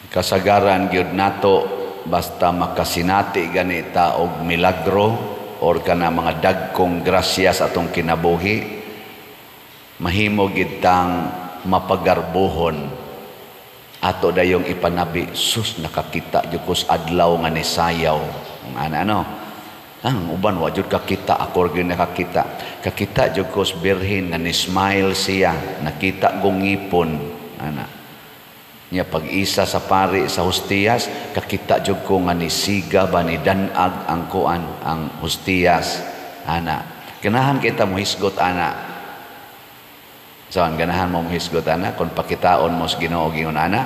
Kasagaran gyud nato basta makasinati ganita og milagro or kana mga dagkong grasya sa atong kinabuhi, mahimo gid tang mapagarbuhon ato dayong ipanabi, sus nakakita jud ko sa adlaw nga nisayaw ano ang uban wa jud kakita, ako gyud nakakita, kakita jud ko sa birhen nga ni smile siya, nakita kong ngipon ana niya pag-isa sa pari sa hostiyas, kakita jud ko nga ni siga ba ni danag ang kuan ang hostiyas ana. Ganahan kita mo hisgot ana. Saan ganahan mo hisgot ana kung pakitaon mo sa Ginoo gingon ana?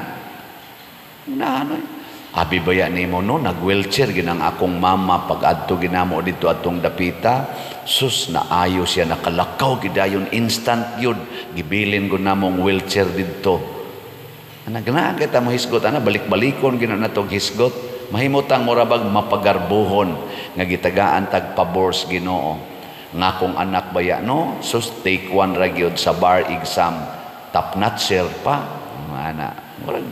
Ganahan abi baya nimo no nag-wheelchair ginang akong mama pag-adto ginamo dito atong dapita, sus naayo siya nakalakaw gidayon instant yun gibilin ko namong wheelchair dito. Ana ganahan kita mo hisgot ana balik-balikon ginan natong hisgot, mahimutang murabag mapagarbuhon nga gitagaan tag pabor sa Ginoo. Nga akong anak baya no sus take one ra gyud sa bar exam top notcher pa ana murag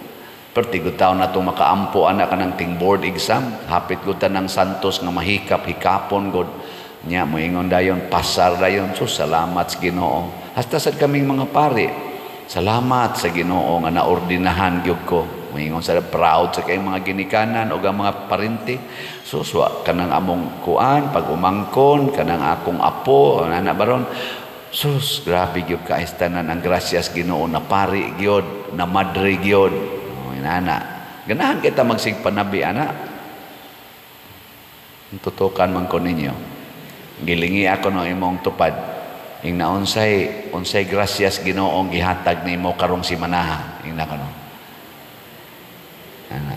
pertigo taon na itong makaampo anak ka ng ting board exam, hapit ko tanang santos nga mahikap hikapon god nya moingon dayon pasar dayon, so salamat sa Ginoo. Hasta sad kaming mga pari, salamat sa Ginoo nga naordinahan gyud ko. Moingon sa proud sa kayong mga ginikanan o ang mga parente, so kanang among kuan pag umangkon kanang akong apo ana baron, sus grabe gyud ka istanan ang grasyas Ginoo na pari gyud na madre gyud. Ana ganahan kita magsigpanabi ana, tutukan man ko ninyo, gilingi ako no imong tupad ing unsay grasyas Ginoong gihatag nimo karong simanaha ing nako no ana.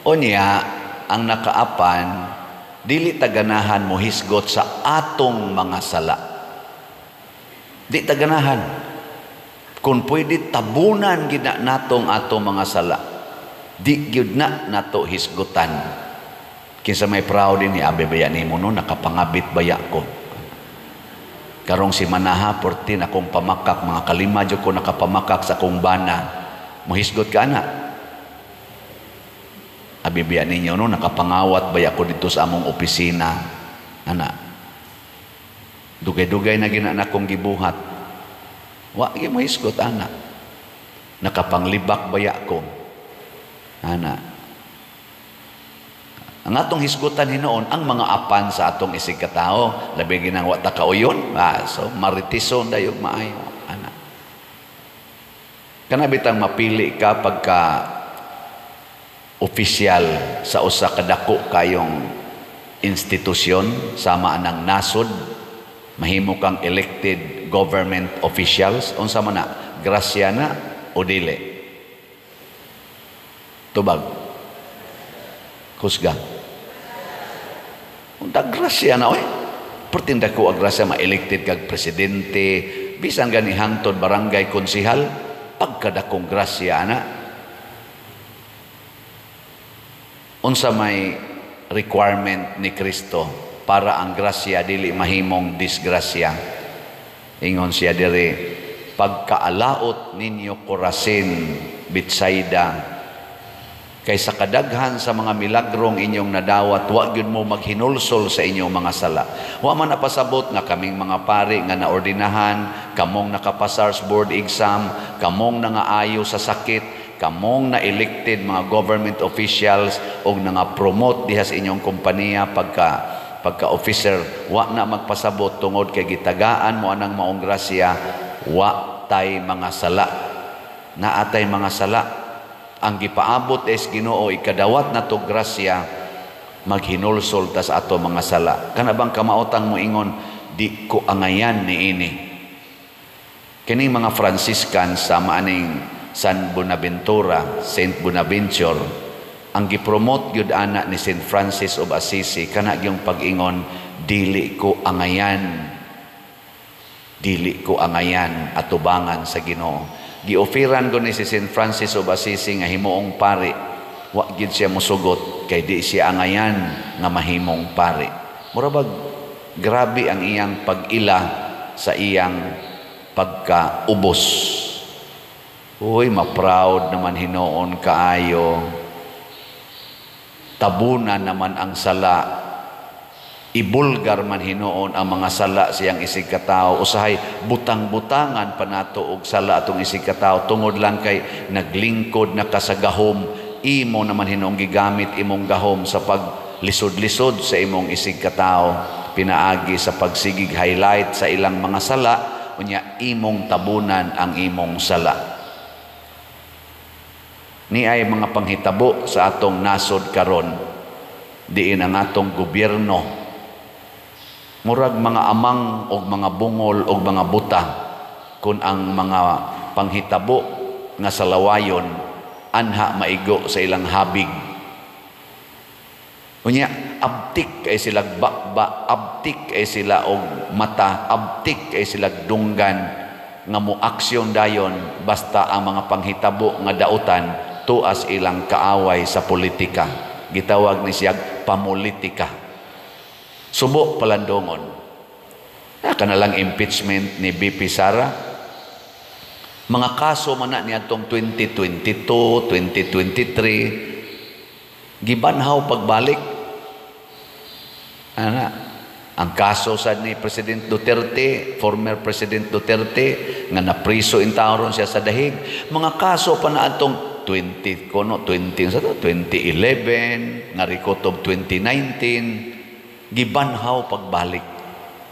Unya ang nakaapan dili taganahan mo hisgot sa atong mga sala, di taganahan. Kung pwede tabunan gid natong atong mga sala, di gyud na nato hisgutan. Kinsa may proud ni abebaya nimo no nakapangabit baya ko. Karong si manaha 14 akong pamakak, mga kalima jud ko nakapamakak sa akong bana. Mohisgot ka ana. Abebaya ninyo no nakapangawat baya ko dito sa among opisina. Ana. Dugay-dugay na gina akong gibuhat. Wa gyud mo hisgot ana. Nakapanglibak baya ko. Ana. Ang atong hisgutan hinoon ang mga apan sa atong isig katao, labi ginang wa ta kauyon. So maritison dayog maayo ana. Kana bitang mapili ka pagka opisyal sa usa ka dako kayong institusyon sama anang nasod, mahimo kang elected government officials, unsa man na grasya na o dili? Tubag kusga unta grasya na oy, pertinda ko agrasya ma-elected kag presidente bisan gani hangtod barangay konsihal, pagkadakong grasya na unsa may requirement ni Kristo para ang grasya dili mahimong disgrasya. Ingon siya diri, pagkaalaot ninyo Corazin, Betsaida, kaysa kadaghan sa mga milagrong inyong nadawat, wa gyud mo maghinulsol sa inyong mga sala. Wa man napasabot nga kaming mga pari nga naordinahan, kamong nakapasar sa board exam, kamong nangaayo sa sakit, kamong na-elected mga government officials o nga-promote diha sa inyong kompanya pagka-officer, wa na magpasabot tungod kay gitagaan mo anang maong grasya, wa tay mga sala. Naatay mga sala. Ang gipaabot es Ginoo ikadawat na to grasya, maghinulsol ta sa ato mga sala. Kana bang kamautang mo ingon, di ko angayan niini. Kining mga Franciscan sa maaning San Buenaventura, Saint Bonaventure, ang gipromote gyud ana ni Saint Francis of Assisi kana yung pag-ingon, dili ko angayan atubangan sa Ginoo. Giofiran ko ni si Saint Francis of Assisi nga himuong pari, wa gyud siya mosugot kay di siya angayan nga mahimong pari. Murabag grabe ang iyang pag-ila sa iyang pagkaubos. Uy, ma-proud naman hinoon kaayo. Tabunan naman ang sala. Ibulgar man hinoon ang mga sala siyang isig katao. Usahay, butang-butangan pa nato og sala atong isig katao. Tungod lang kay naglingkod na kasagahom. Imo naman hinoong gigamit imong gahom sa paglisod-lisod sa imong isig katao. Pinaagi sa pagsigig highlight sa ilang mga sala. Unya, imong tabunan ang imong sala. Ni ay mga panghitabo sa atong nasod karon, diin ang atong gobyerno murag mga amang og mga bungol og mga butang kun ang mga panghitabo nga salawayon anha maigo sa ilang habig. Unya, abtik kay sila bakba, abtik kay sila og mata, abtik kay sila dunggan nga mo aksyon dayon basta ang mga panghitabo nga dautan tuas ilang kaaway sa politika. Gitawag ni siya pamulitika. Subo palandongon. Kanalang impeachment ni BP Sara. Mga kaso man na niya itong 2022, 2023, gibanhaw pagbalik. Ang kaso sa ni President Duterte, former President Duterte, nga napriso in taon siya sa dahig. Mga kaso pa na itong 2011 nga rikotob 2019 gibanhaw pagbalik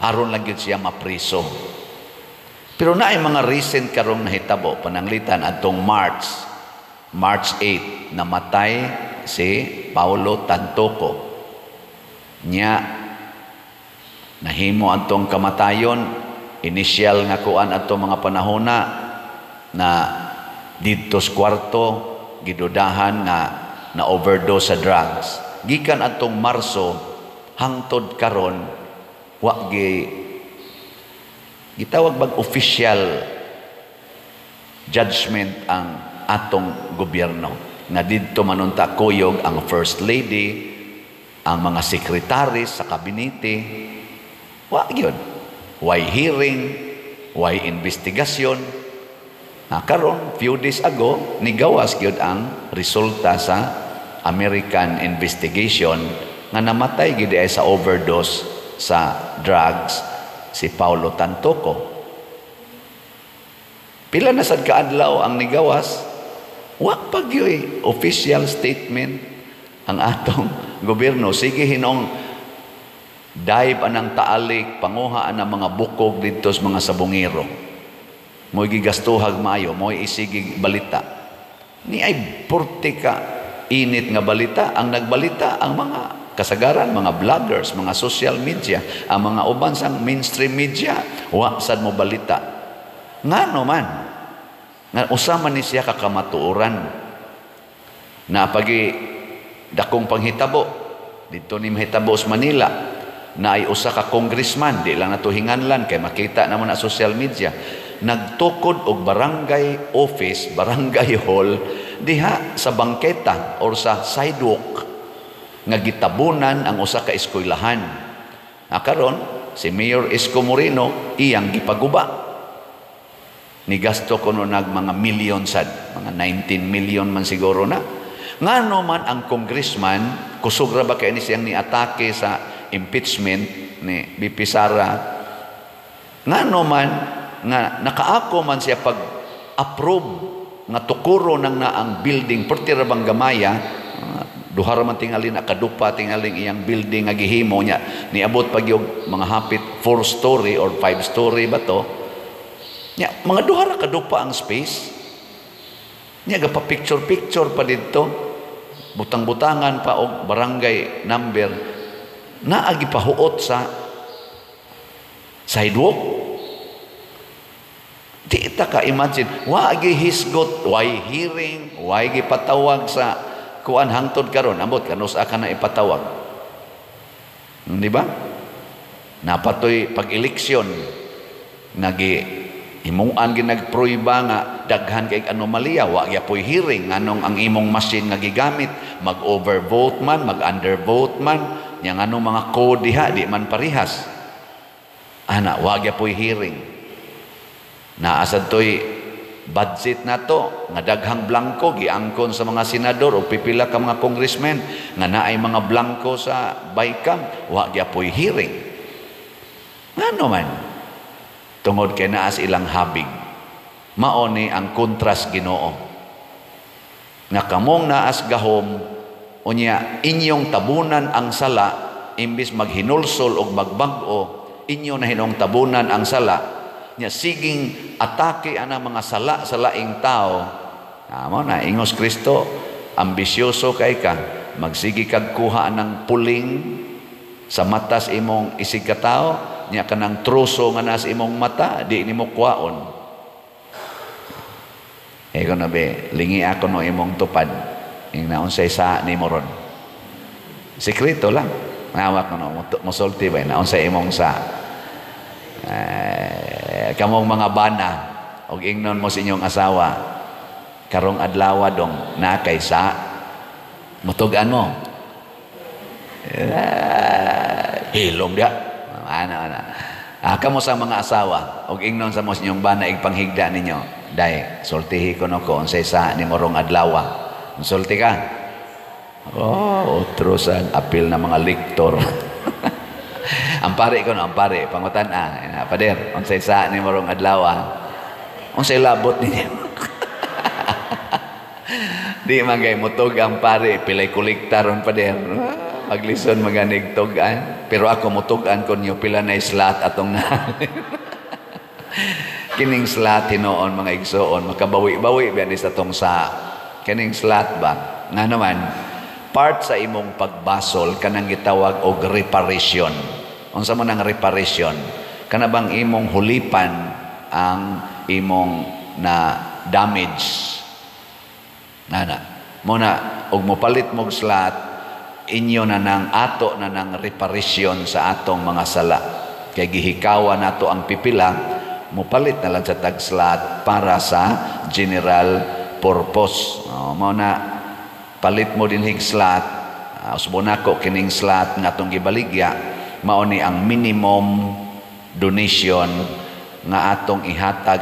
aron lang gyud siya mapriso. Pero naay mga recent karong nahitabo pananglitan adtong March 8 namatay si Paulo Tantoco. Nya nahimo adtong kamatayon initial nga kuan adtong mga panahona na dito sa kwarto gidudahan nga na overdose sa drugs. Gikan atong Marso hangtod karon wa gitawag bag official judgment ang atong gobyerno nga didto manunta kuyog ang First Lady, ang mga sekretaris sa kabinete. Wa gyud. Why hearing, why investigasyon. Karon few days ago nigawas gyud ang resulta sa American investigation nga namatay gid ay sa overdose sa drugs si Paulo Tantoco. Pila na sad kaadlaw ang nigawas, wa pa gyud official statement ang atong gobyerno. Sige hinong dive anang taalik, panguhaan ang mga bukog dito sa mga sabungero. Mo'y gigastuhag maayo, mo'y isigig balita. Ni ay porte ka init nga balita. Ang nagbalita ang mga kasagaran, mga vloggers, mga social media, ang mga uban sang mainstream media. Wa sad mo balita. Ngano man, nga usama ni siya kakamatuoran na pagi dakong panghitabo dito ni mahitabo sa Manila na ay usa ka congressman, di lang nato hinganlan kay makita naman na social media, nagtukod og barangay office, barangay hall diha sa bangketa or sa sidewalk nga gitabunan ang usa ka eskwelahan. Karon si Mayor Isko Moreno iyang gipaguba. Ni gasto kuno nag mga million sad, mga 19 million man siguro na. Ngano man ang congressman kusog ra ba kay ni siyang niatake sa impeachment ni BP Sara. Ngano man nga nakaako man siya pag-approve nga tukuro nang na ang building perti ra bang gamaya, duha ra man tingali na kadupa tingaling iyang building nga gihimo niya niabot pag yung mga hapit 4 story or 5 story ba to niya, mga duha ra kadupa ang space niya, gapa picture pa dito, butang-butangan pa og barangay number naagi pahuot sa sidewalk. Di ta ka imagine, wagi hisgot, why hearing, why gipatawag sa kuan hangtod karon, ambot kanus aka na ipatawag. Di ba? Napatoy pag-eleksyon nagi himuan ginagproyba nga daghan kay anomalya, wa gyapon hearing nganong ang imong machine nga gigamit mag-overvote man, mag-undervote man, nya nganong mga code diha di man parihas. Ana, wa gyapon hearing. Naasad to'y budget na to nga daghang blanco giangkon sa mga senador o pipila ka mga congressmen nga naay mga blanco sa BICAM, wa gyapoy hearing. Ngano man tungod kay naas ilang habig. Mao ni ang kontras Ginoo nga kamong naas gahom unya inyong tabunan ang sala imbis maghinulsol og magbag-o, inyo na hinong tabunan ang sala nya siging atake ana mga sala sa laing tao. Amo na ingos Kristo, ambisyoso kay ka, magsigi kag kuha ng puling sa matas imong isig ka tao, nya kanang truso nga nas imong mata di nimo kuwaon. Ego na be, lingi ako no imong tupad. Ing naunsay sa nimo ron. Sekreto lang. Nawak no musulti ba naunsay imong sa. Kamong mga bana og ingnon mo sa inyong asawa karong adlaw dong na kay sa mutugan mo. Hilom dia. Ana. Kamo sa mga asawa og ingnon sa mo sa inyong bana igpanghigda ninyo. Day, sultihi ko no ko unsay sa nimo rong adlaw. Sulti ka. Utrosan apil na mga lektor. Ampare ko no, ampare pangutan pader unsay sa nimo rong adlaw. Unsay labot ninyo. Di man kay mutog ang pare pilay kolekta ron pader. Maglison maganig tugan. Pero ako mutugan kon yo pila na slot atong nahalin. Kining slot hinoon mga igsoon makabawi-bawi ba ni sa tong sa kining slot ba nga naman part sa imong pagbasol kanang gitawag og reparation. Unsa man ang reparation? Kana bang imong hulipan ang imong na damage. Nana. Muna og mopalit mog slot inyo na nang ato na nang reparation sa atong mga sala. Kay gihikawa nato ang pipila, mopalit na lang sa tag slot para sa general purpose. Mao na palit mo din hig slot. Usbo nako kining slot nga atong gibaligya mao ni ang minimum donation nga atong ihatag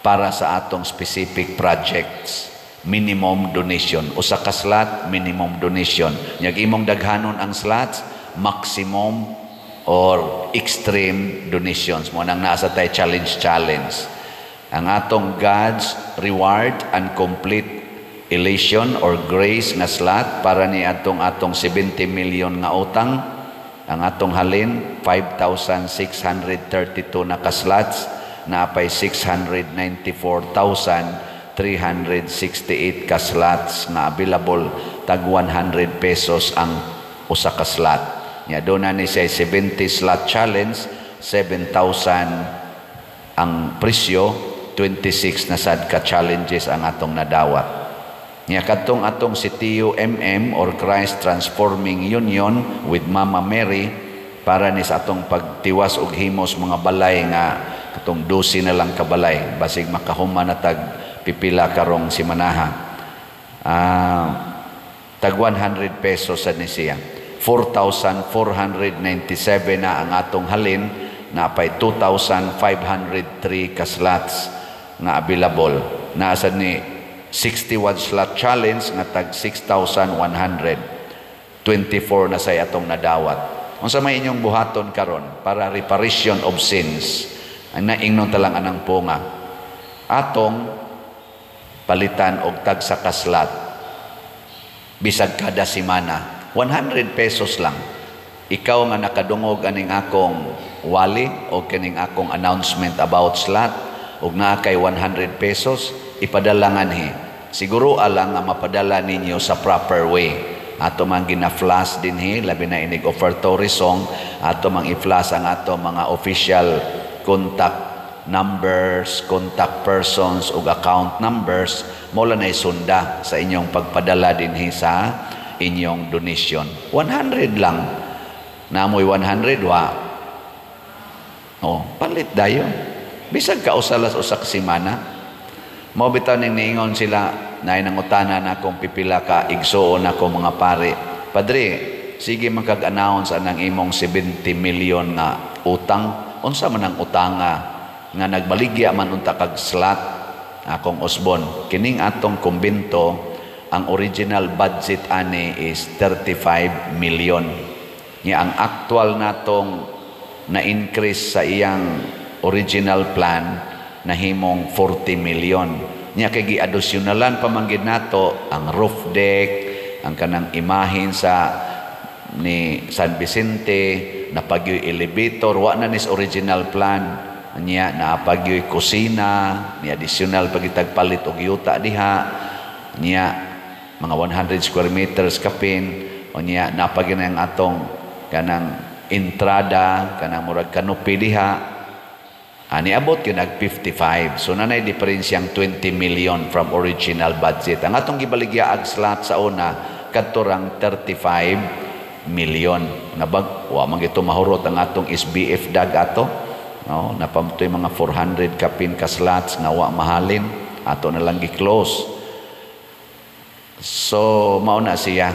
para sa atong specific projects. Minimum donation. Usa ka slot, minimum donation. Nyag imong daghanon ang slots, maximum or extreme donations. Mo nang nasa tay challenge. Ang atong God's reward and complete elation or grace nga slot para ni atong 70 million nga utang. Ang atong halin 5,632 na ka slots na apay 694,368 ka slots na available tag 100 pesos ang usa ka slot. Nya do na ni say 70 slot challenge 7,000 ang presyo, 26 na sad ka challenges ang atong nadawat. Nya kadtong atong CTU or Christ Transforming Union with Mama Mary para ni sa atong pagtiwas og himos mga balay nga katong 12 na lang ka balay basig makahuman na tag pipila karong simanaha. Tag 100 pesos sa ni siya. 4,497 na ang atong halin na pay 2,503 ka slots nga available. Nasa ni 61 slot challenge nga tag 6,124 na say atong nadawat. Unsa may inyong buhaton karon para reparation of sins? Ang naingnon talang anang punga. Atong palitan og tag sa kaslat bisag kada semana 100 pesos lang. Ikaw nga nakadungog aning akong wali o kining akong announcement about slot og naa kay 100 pesos ipadalangan siguro alang nga mapadala ninyo sa proper way. Ato mang gina-flash dinhi labi na inig offertory song, ato mang i-flash ang ato mga official contact numbers, contact persons ug account numbers mo lang na isunda sa inyong pagpadala dinhi sa inyong donation. 100 lang. Namoy 100 wa. Palit dayon. Bisag ka usalas usak semana. Mao bitaw ning niingon sila na nangutana na kung pipila ka igsuon ako mga pare. Padre, sige makag-announce anang imong 70 million nga utang. Unsa man ang utanga nga nagbaligya man unta kag slot akong usbon. Kining atong kumbento, ang original budget ani is 35 million. Nya ang actual natong na-increase sa iyang original plan nahimong 40 million. Nya kay gi-additionalan pamanggid nato ang roof deck, ang kanang imahin sa ni San Vicente, napagyoy elevator, wa na nis original plan. Nya naapagyoy kusina, ni additional pagitagpalit og yuta diha. Nya mga 100 square meters kapin, o nya napagyoy na ang atong kanang entrada, kanang murag kanopi diha. Ani abot yun nag 55. So nanay diferensyang 20 million from original budget. Ang atong gibaligya ag slot sa una kadtorang 35 million. Nabag wa man gito mahurot ang atong SBF dag ato. No, napamtoy mga 400 kapin ka slots nga wa mahalin. Ato na lang gi-close. So mao na siya.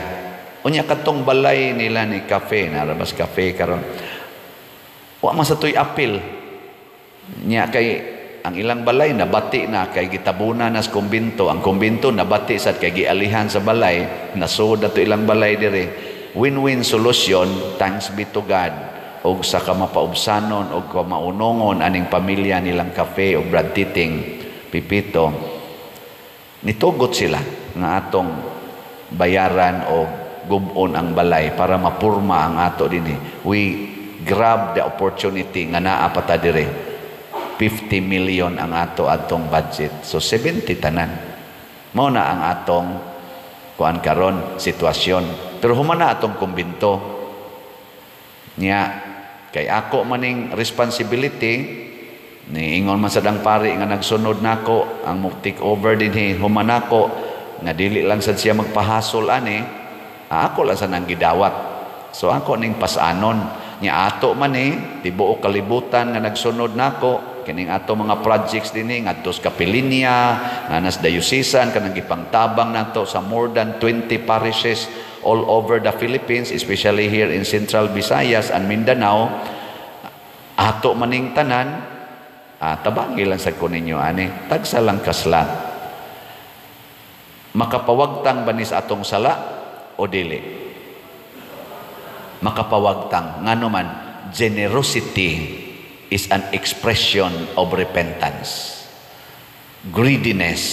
Unya katong balay nila ni cafe, narabas cafe karon. Wa man sa tuy apil. Nya kay ang ilang balay nabati na kay gitabunan nas kumbinto, ang kumbinto nabati sad kay gialihan sa balay, nasud ato ilang balay dire. Win-win solution, thanks be to God, og sa kamapaubsanon og kamaunongon aning pamilya nilang cafe og Brad Titing Pipito, nitugot sila nga atong bayaran o gubon ang balay para mapurma ang ato dinhi. We grab the opportunity nga naa pa ta dire. 50 million ang atong budget. So 70 tanan. Mao na ang atong kuan karon sitwasyon. Pero humana atong kumbinto. Nya kay ako maning responsibility ni ingon man sadang pari nga nagsunod nako ang mo take over dinhi humana ko nga dili lang sad siya magpahasol ani. Ako lang sa nang gidawat. So ako ning pasanon nya ato man tibuok kalibutan nga nagsunod nako kining ato mga projects dinhi ngadto sa Kapilinya nga nas diocesan kanang gipangtabang nato sa more than 20 parishes all over the Philippines, especially here in Central Visayas and Mindanao. Ato maning tanan tabangi lang sa kuninyo ani tagsa lang kaslat. Makapawagtang ba ni sa atong sala o dili? Makapawagtang ngano man generosity is an expression of repentance. Greediness,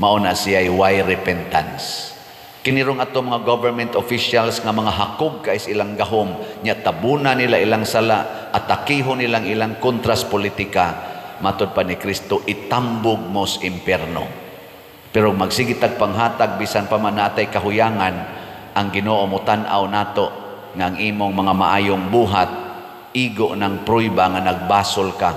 mauna siya why repentance. Kinirong ato mga government officials nga mga hakog kais ilang gahom, nya tabuna nila ilang sala, atakihon nilang ilang kontras politika, matod pa ni Kristo, itambog mos imperno. Pero magsigitag panghatag, bisan pa man natay kahuyangan, ang Ginoo mo tan-aw nato, nga ang imong mga maayong buhat, igo ng pruiba nga nagbasol ka,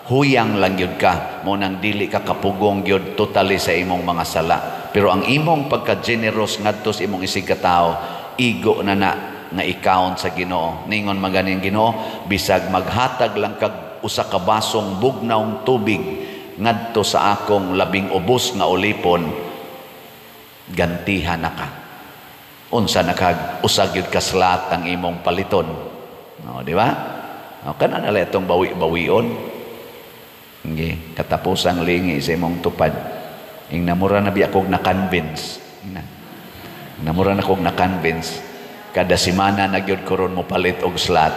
huyang lang yun ka, mo nang dili ka kapugong yun totally sa imong mga sala. Pero ang imong pagka-generous ngadto sa imong isig katao, igo na nga i-count sa Ginoo. Ningon maganing Ginoo, bisag maghatag lang kag usa ka basong bugnawng tubig ngadto sa akong labing ubos nga ulipon, gantihan na ka. Unsa nakag usag yun kaslat ang imong paliton. No, di ba? Kana na lang itong bawi-bawion. Okay. Katapusang lingi sa imong tupad. Ing namura na biya kong na-convince. Namura na kong na-convince. Kada simana na gyud ko ron mo palit og slot.